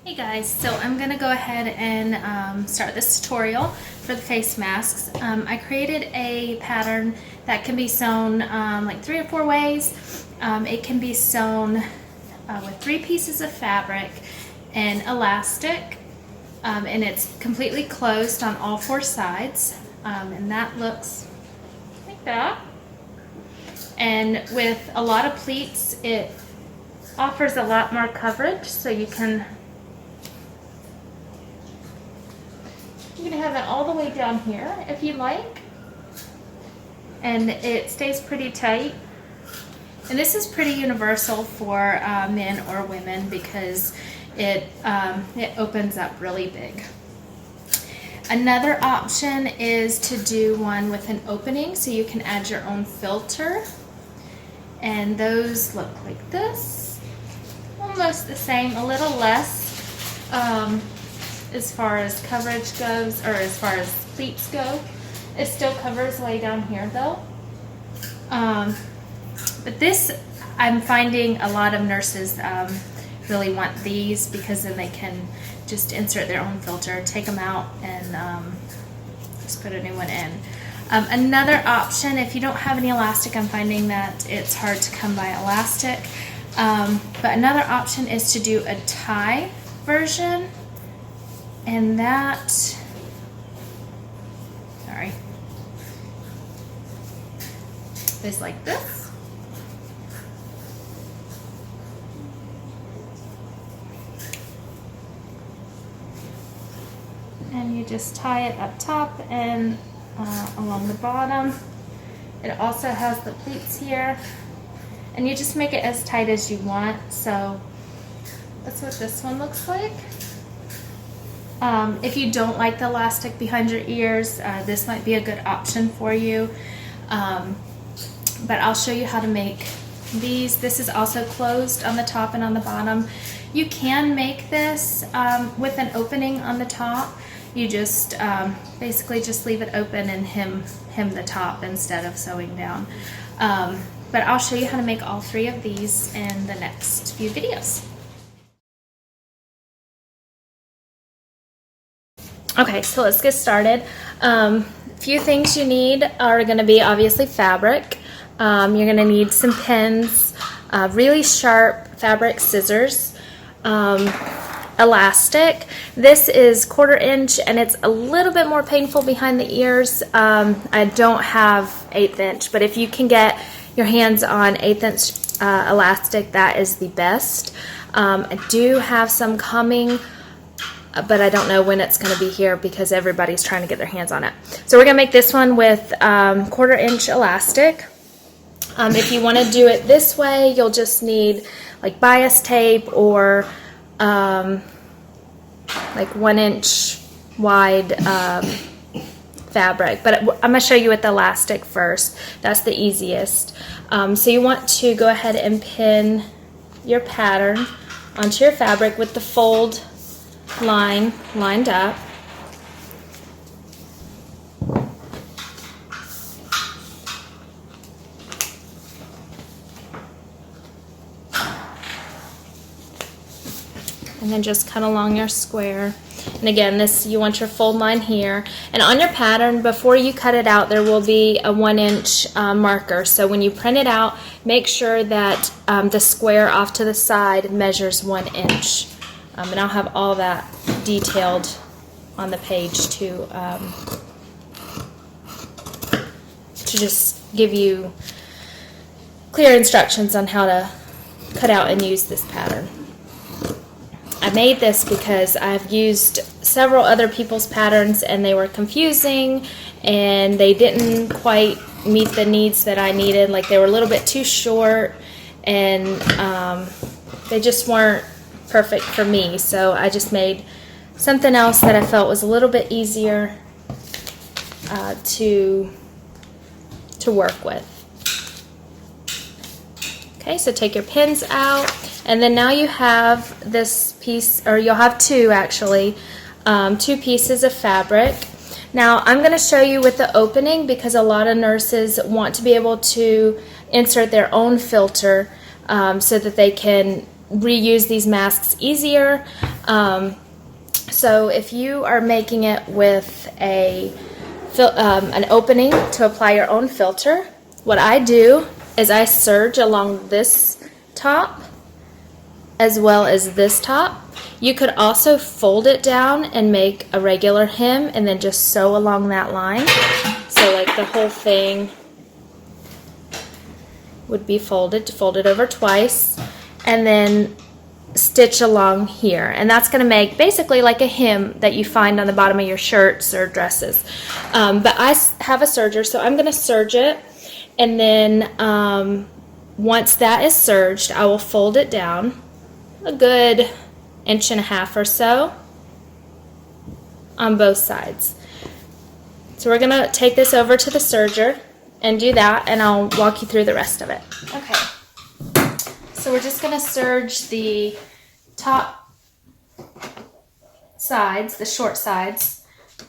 Hey guys, so I'm going to go ahead and start this tutorial for the face masks. I created a pattern that can be sewn like 3 or 4 ways. It can be sewn with 3 pieces of fabric and elastic, and it's completely closed on all 4 sides, and that looks like that. And with a lot of pleats, it offers a lot more coverage, so you can have it all the way down here if you like, and it stays pretty tight. And this is pretty universal for men or women because it opens up really big. Another option is to do one with an opening, so you can add your own filter, and those look like this, almost the same, a little less as far as coverage goes, or as far as pleats go. It still covers way down here though. But this, I'm finding a lot of nurses really want these because then they can just insert their own filter, take them out, and just put a new one in. Another option, if you don't have any elastic, I'm finding that it's hard to come by elastic, but another option is to do a tie version. And that, sorry, is like this. And you just tie it up top and along the bottom. It also has the pleats here. And you just make it as tight as you want. So that's what this one looks like. If you don't like the elastic behind your ears, this might be a good option for you. But I'll show you how to make these. This is also closed on the top and on the bottom. You can make this with an opening on the top. You just basically just leave it open and hem the top instead of sewing down. But I'll show you how to make all 3 of these in the next few videos. Okay, so let's get started. Few things you need are going to be obviously fabric. You're going to need some pins, really sharp fabric scissors, elastic. This is 1/4 inch and it's a little bit more painful behind the ears. I don't have 1/8 inch, but if you can get your hands on 1/8 inch elastic, that is the best. I do have some coming, but I don't know when it's going to be here because everybody's trying to get their hands on it. So we're going to make this one with 1/4 inch elastic. If you want to do it this way, you'll just need like bias tape or like 1 inch wide fabric. But I'm going to show you with the elastic first. That's the easiest. So you want to go ahead and pin your pattern onto your fabric with the fold line lined up. And then just cut along your square. And again, this, you want your fold line here. And on your pattern, before you cut it out, there will be a 1 inch marker. So when you print it out, make sure that the square off to the side measures 1 inch. And I'll have all that detailed on the page to just give you clear instructions on how to cut out and use this pattern. I made this because I've used several other people's patterns and they were confusing and they didn't quite meet the needs that I needed. Like they were a little bit too short and they just weren't perfect for me, so I just made something else that I felt was a little bit easier to work with. Okay, so take your pins out, and then now you have this piece, or you'll have 2 actually, 2 pieces of fabric. Now I'm going to show you with the opening because a lot of nurses want to be able to insert their own filter so that they can reuse these masks easier. So if you are making it with an opening to apply your own filter, what I do is I serge along this top as well as this top. You could also fold it down and make a regular hem and then just sew along that line. So like the whole thing would be folded over twice, and then stitch along here, and that's going to make basically like a hem that you find on the bottom of your shirts or dresses. But I have a serger, so I'm going to serge it, and then once that is serged, I will fold it down a good 1.5 inches or so on both sides. So we're going to take this over to the serger and do that, and I'll walk you through the rest of it. Okay, so we're just going to serge the top sides, the short sides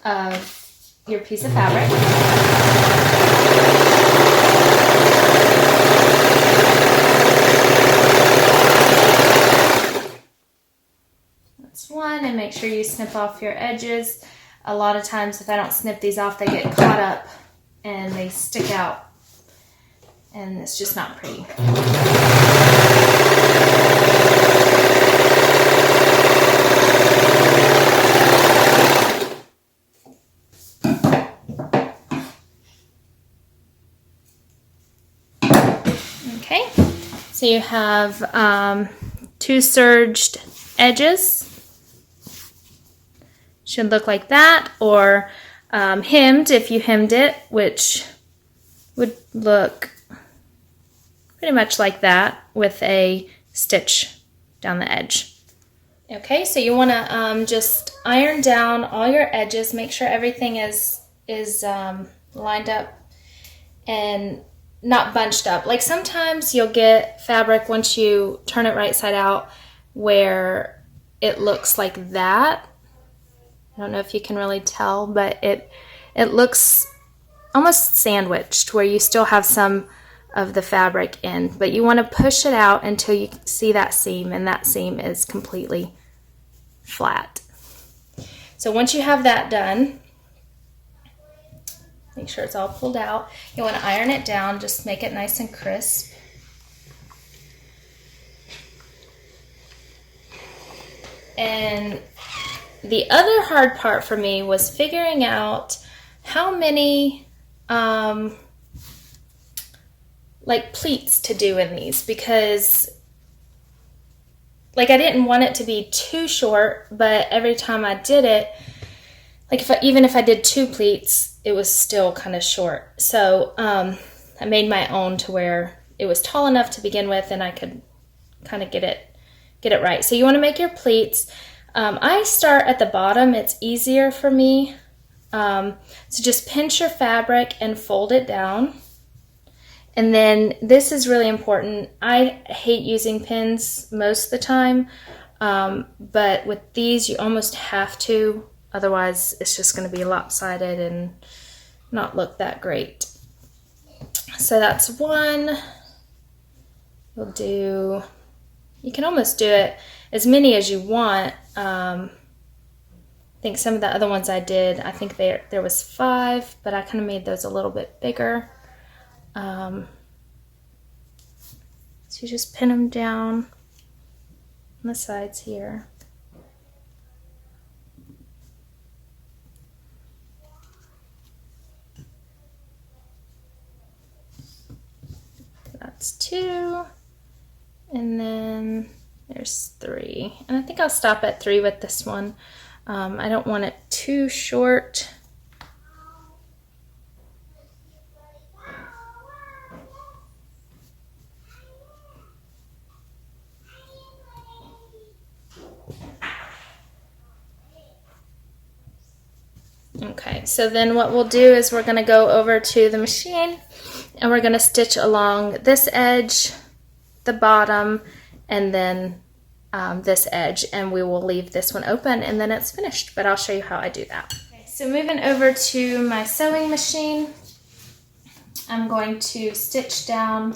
of your piece of fabric. That's one, and make sure you snip off your edges. A lot of times if I don't snip these off, they get caught up and they stick out, and it's just not pretty. Okay, so you have 2 serged edges. Should look like that, or hemmed if you hemmed it, which would look pretty much like that with a stitch down the edge. Okay, so you want to just iron down all your edges, make sure everything is lined up and not bunched up. Like sometimes you'll get fabric once you turn it right side out where it looks like that. I don't know if you can really tell, but it looks almost sandwiched where you still have some of the fabric in, but you want to push it out until you see that seam, and that seam is completely flat. So once you have that done, make sure it's all pulled out. You want to iron it down, just make it nice and crisp. And the other hard part for me was figuring out how many like pleats to do in these, because like I didn't want it to be too short, but every time I did it, like even if I did 2 pleats, it was still kind of short. So I made my own to where it was tall enough to begin with, and I could kind of get it right. So you want to make your pleats. I start at the bottom. It's easier for me. So just pinch your fabric and fold it down. And then this is really important. I hate using pins most of the time, but with these you almost have to. Otherwise it's just going to be lopsided and not look that great. So that's one. You can almost do it as many as you want. I think some of the other ones I did, I think there was 5, but I kind of made those a little bit bigger. So you just pin them down on the sides here. That's 2, and then there's 3, and I think I'll stop at 3 with this one. I don't want it too short. Okay, so then what we'll do is we're going to go over to the machine and we're going to stitch along this edge, the bottom, and then this edge, and we will leave this one open and then it's finished, but I'll show you how I do that. Okay, so moving over to my sewing machine, I'm going to stitch down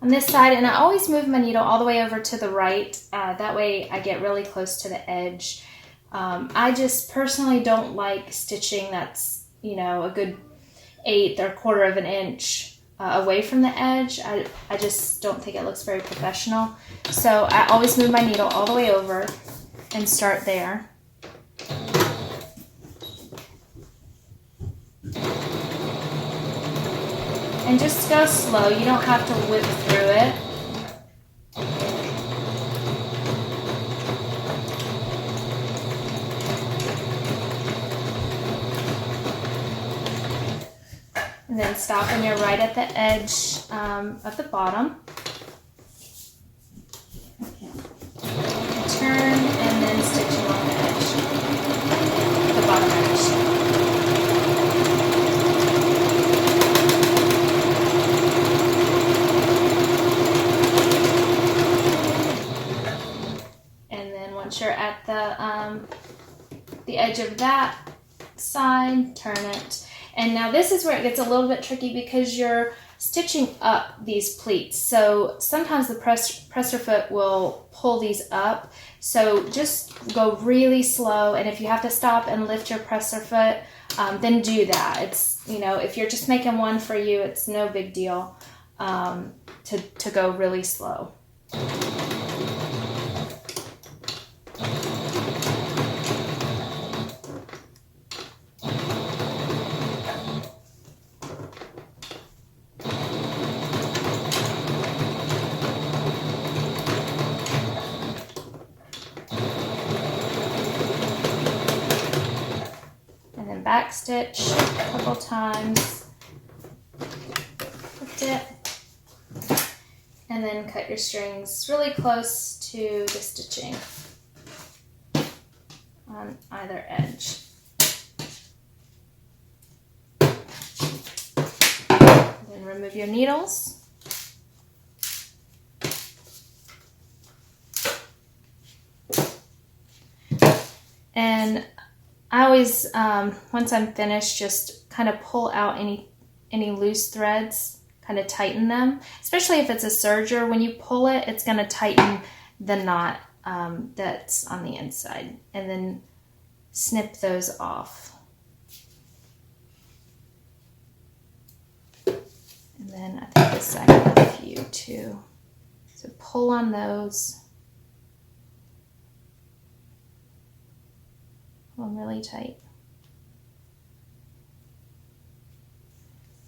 on this side, and I always move my needle all the way over to the right. That way I get really close to the edge. I just personally don't like stitching that's, you know, a good 1/8 or 1/4 of an inch away from the edge. I just don't think it looks very professional. So I always move my needle all the way over and start there. And just go slow. You don't have to whip through it. And then stop when you're right at the edge of the bottom. Turn and then stitch along the edge, the bottom edge. And then once you're at the edge of that side, turn it. And now this is where it gets a little bit tricky because you're stitching up these pleats. So sometimes the presser foot will pull these up. So just go really slow. And if you have to stop and lift your presser foot, then do that. It's, you know, if you're just making one for you, it's no big deal to go really slow. Back stitch a couple times, lift it, and then cut your strings really close to the stitching on either edge. And then remove your needles. And I always, once I'm finished, just kind of pull out any loose threads, kind of tighten them. Especially if it's a serger, when you pull it, it's going to tighten the knot that's on the inside. And then snip those off. And then I think this side I have a few too. So pull on those. Pull them really tight.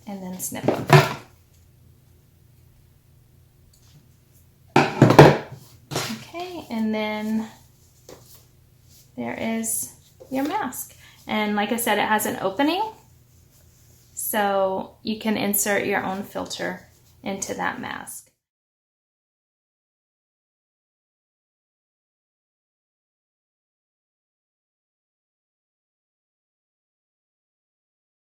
And then snip them. Okay, and then there is your mask. And like I said, it has an opening, so you can insert your own filter into that mask.